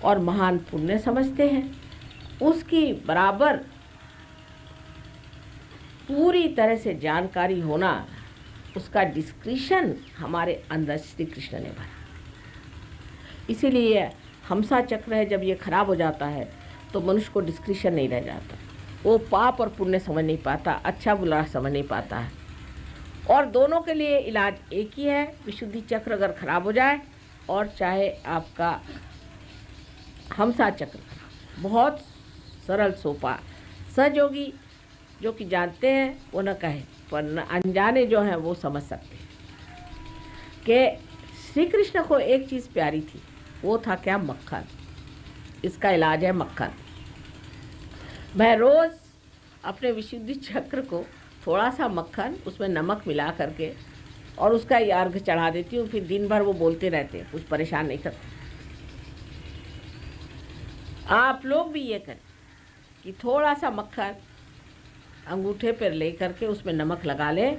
और महान पुण्य समझते हैं, उसकी बराबर पूरी तरह से जानकारी होना, उसका डिस्क्रिशन हमारे अंदर श्री कृष्ण ने भरा। इसीलिए हमसा चक्र है, जब ये खराब हो जाता है तो मनुष्य को डिस्क्रिशन नहीं रह जाता, वो पाप और पुण्य समझ नहीं पाता, अच्छा बुरा समझ नहीं पाता है। और दोनों के लिए इलाज एक ही है, विशुद्धि चक्र अगर खराब हो जाए और चाहे आपका हमसा चक्र, बहुत सरल सोपा, सहयोगी जो कि जानते हैं वो न कहे, पर अनजाने जो हैं वो समझ सकते हैं कि श्री कृष्ण को एक चीज़ प्यारी थी, वो था क्या? मक्खन। इसका इलाज है मक्खन। मैं रोज़ अपने विशुद्धि चक्र को थोड़ा सा मक्खन, उसमें नमक मिला करके और उसका अर्घ चढ़ा देती हूँ। फिर दिन भर वो बोलते रहते हैं, कुछ परेशान नहीं करते। आप लोग भी ये करें कि थोड़ा सा मक्खन अंगूठे पर ले करके उसमें नमक लगा लें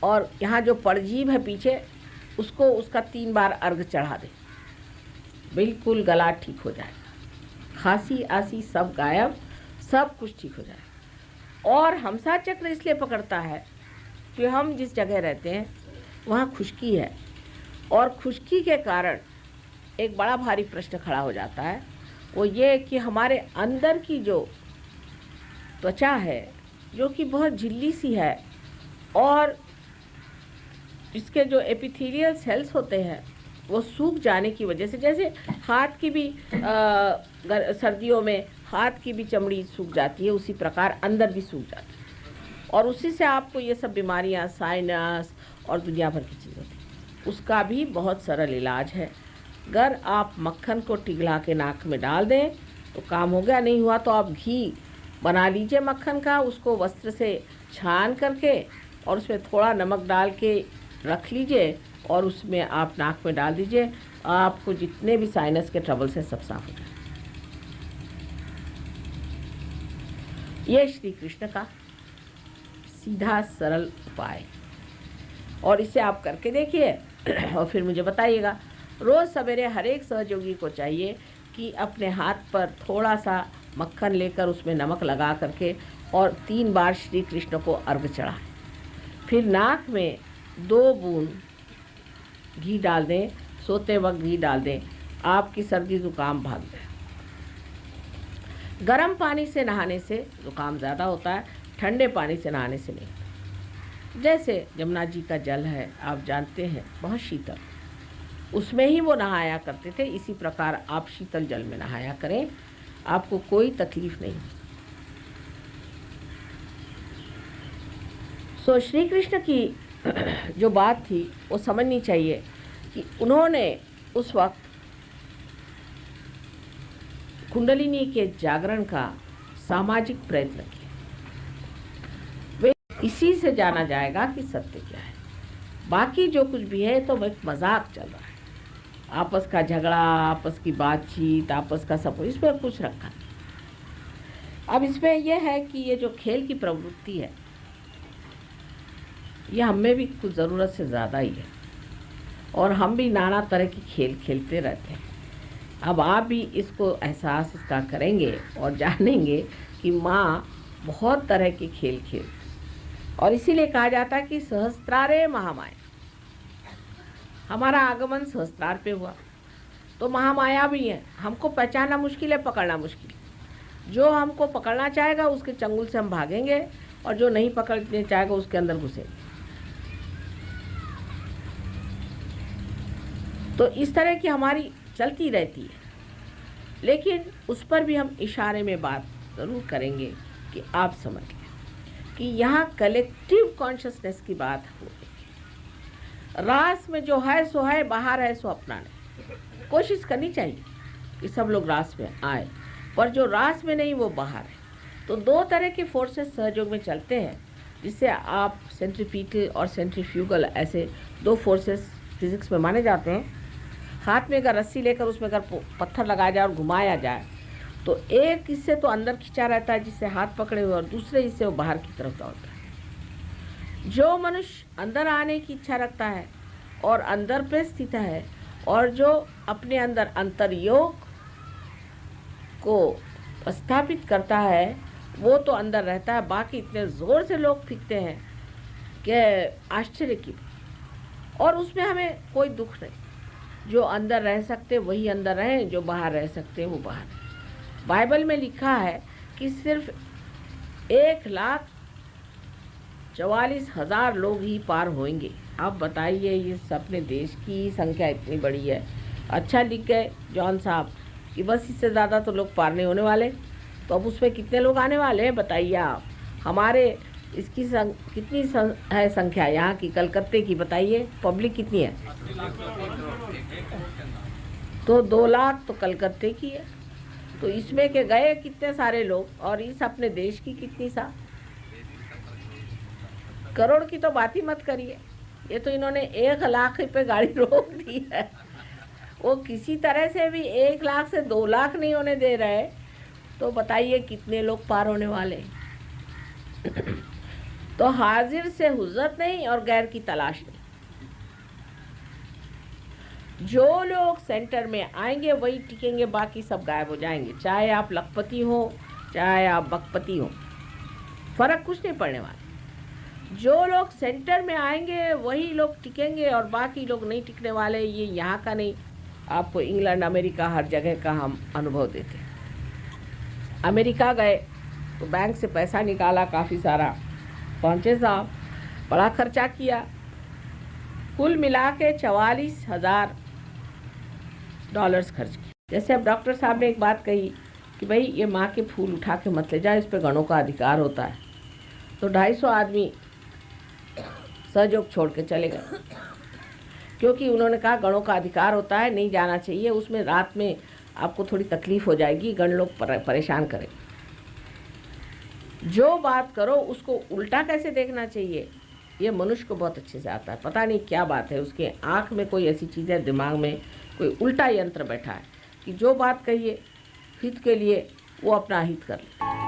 और यहाँ जो परजीव है पीछे, उसको उसका 3 बार अर्घ चढ़ा दें। बिल्कुल गला ठीक हो जाएगा, खांसी आसी सब गायब, सब कुछ ठीक हो जाएगा। और हमसा चक्र इसलिए पकड़ता है कि हम जिस जगह रहते हैं वहाँ खुश्की है, और खुश्की के कारण एक बड़ा भारी प्रश्न खड़ा हो जाता है, वो ये कि हमारे अंदर की जो त्वचा है, जो कि बहुत झिल्ली सी है, और इसके जो एपिथेलियल सेल्स होते हैं वो सूख जाने की वजह से, जैसे हाथ की भी सर्दियों में हाथ की भी चमड़ी सूख जाती है, उसी प्रकार अंदर भी सूख जाती है, और उसी से आपको ये सब बीमारियां, साइनस और दुनिया भर की चीज़ होती है। उसका भी बहुत सरल इलाज है। अगर आप मक्खन को पिघला के नाक में डाल दें तो काम हो गया। नहीं हुआ तो आप घी बना लीजिए मक्खन का, उसको वस्त्र से छान करके और उसमें थोड़ा नमक डाल के रख लीजिए और उसमें आप नाक में डाल दीजिए। आपको जितने भी साइनस के ट्रबल से सब साफ हो जाए। ये श्री कृष्ण का सीधा सरल उपाय, और इसे आप करके देखिए और फिर मुझे बताइएगा। रोज़ सवेरे हर एक सहयोगी को चाहिए कि अपने हाथ पर थोड़ा सा मक्खन लेकर उसमें नमक लगा करके और 3 बार श्री कृष्ण को अर्घ चढ़ाएं। फिर नाक में 2 बूंद घी डाल दें, सोते वक्त घी डाल दें, आपकी सर्दी ज़ुकाम भाग जाए। गर्म पानी से नहाने से ज़ुकाम ज़्यादा होता है, ठंडे पानी से नहाने से नहीं। जैसे यमुना जी का जल है, आप जानते हैं, बहुत शीतल, उसमें ही वो नहाया करते थे। इसी प्रकार आप शीतल जल में नहाया करें, आपको कोई तकलीफ नहीं। सो श्री कृष्ण की जो बात थी वो समझनी चाहिए कि उन्होंने उस वक्त कुंडलिनी के जागरण का सामाजिक प्रयत्न किया। वे इसी से जाना जाएगा कि सत्य क्या है। बाकी जो कुछ भी है तो एक मजाक चल रहा है, आपस का झगड़ा, आपस की बातचीत, आपस का सब, इसमें कुछ रखा नहीं। अब इसमें यह है कि ये जो खेल की प्रवृत्ति है, यह हमें भी कुछ ज़रूरत से ज़्यादा ही है, और हम भी नाना तरह की खेल खेलते रहते हैं। अब आप भी इसको एहसास इसका करेंगे और जानेंगे कि माँ बहुत तरह के खेल खेल, और इसीलिए कहा जाता है कि सहस्त्रारे महामाया। हमारा आगमन सहस्त्रार पे हुआ तो महामाया भी है, हमको पहचानना मुश्किल है, पकड़ना मुश्किल है। जो हमको पकड़ना चाहेगा उसके चंगुल से हम भागेंगे, और जो नहीं पकड़ने चाहेगा उसके अंदर घुसेंगे। तो इस तरह की हमारी चलती रहती है, लेकिन उस पर भी हम इशारे में बात ज़रूर करेंगे कि आप समझ लें कि यहाँ कलेक्टिव कॉन्शसनेस की बात हो रही है। रास में जो है सो है, बाहर है सो अपना नहीं। कोशिश करनी चाहिए कि सब लोग रास में आए, पर जो रास में नहीं वो बाहर है। तो 2 तरह के फोर्सेस सहयोग में चलते हैं, जिससे आप सेंट्रीपिटल और सेंट्रीफ्यूगल ऐसे 2 फोर्सेस फिजिक्स में माने जाते हैं। हाथ में अगर रस्सी लेकर उसमें अगर पत्थर लगाया जाए और घुमाया जाए तो एक हिस्से तो अंदर खींचा रहता है जिससे हाथ पकड़े हुए, और दूसरे हिस्से वो बाहर की तरफ दौड़ता है। जो मनुष्य अंदर आने की इच्छा रखता है और अंदर पे स्थित है, और जो अपने अंदर अंतर्योग को स्थापित करता है वो तो अंदर रहता है, बाकी इतने ज़ोर से लोग फेंकते हैं कि आश्चर्य की। और उसमें हमें कोई दुख नहीं। जो अंदर रह सकते वही अंदर रहें, जो बाहर रह सकते वो बाहर रहें। बाइबल में लिखा है कि सिर्फ 1,44,000 लोग ही पार होंगे। आप बताइए, ये अपने देश की संख्या इतनी बड़ी है। अच्छा लिख गए जॉन साहब कि बस इससे ज़्यादा तो लोग पार नहीं होने वाले। तो अब उसमें कितने लोग आने वाले हैं बताइए आप। हमारे इसकी कितनी है संख्या यहाँ की, कलकत्ते की बताइए, पब्लिक कितनी है? तो 2 लाख तो कलकत्ते की है। तो इसमें के गए कितने सारे लोग, और इस अपने देश की कितनी सा करोड़ की तो बात ही मत करिए। ये तो इन्होंने 1 लाख पे गाड़ी रोक दी है। वो किसी तरह से भी 1 लाख से 2 लाख नहीं होने दे रहे। तो बताइए कितने लोग पार होने वाले। तो हाजिर से हुज्जत नहीं और गैर की तलाश नहीं। जो लोग सेंटर में आएंगे वही टिकेंगे, बाकी सब गायब हो जाएंगे। चाहे आप लखपति हो, चाहे आप बखपति हो, फर्क कुछ नहीं पड़ने वाला। जो लोग सेंटर में आएंगे वही लोग टिकेंगे और बाकी लोग नहीं टिकने वाले। ये यहाँ का नहीं, आपको इंग्लैंड, अमेरिका, हर जगह का हम अनुभव देते हैं। अमेरिका गए तो बैंक से पैसा निकाला काफ़ी सारा, पहुँचे साहब, बड़ा खर्चा किया, कुल मिला के $44,000 खर्च किए। जैसे अब डॉक्टर साहब ने एक बात कही कि भाई ये माँ के फूल उठा के मत ले जा, इस पर गणों का अधिकार होता है। तो 250 आदमी सहयोग छोड़ के चले गए, क्योंकि उन्होंने कहा गणों का अधिकार होता है, नहीं जाना चाहिए, उसमें रात में आपको थोड़ी तकलीफ हो जाएगी, गण लोग परेशान करें। जो बात करो उसको उल्टा कैसे देखना चाहिए, ये मनुष्य को बहुत अच्छे से आता है। पता नहीं क्या बात है, उसके आँख में कोई ऐसी चीज़ है, दिमाग में कोई उल्टा यंत्र बैठा है कि जो बात कहिए हित के लिए वो अपना हित कर ले।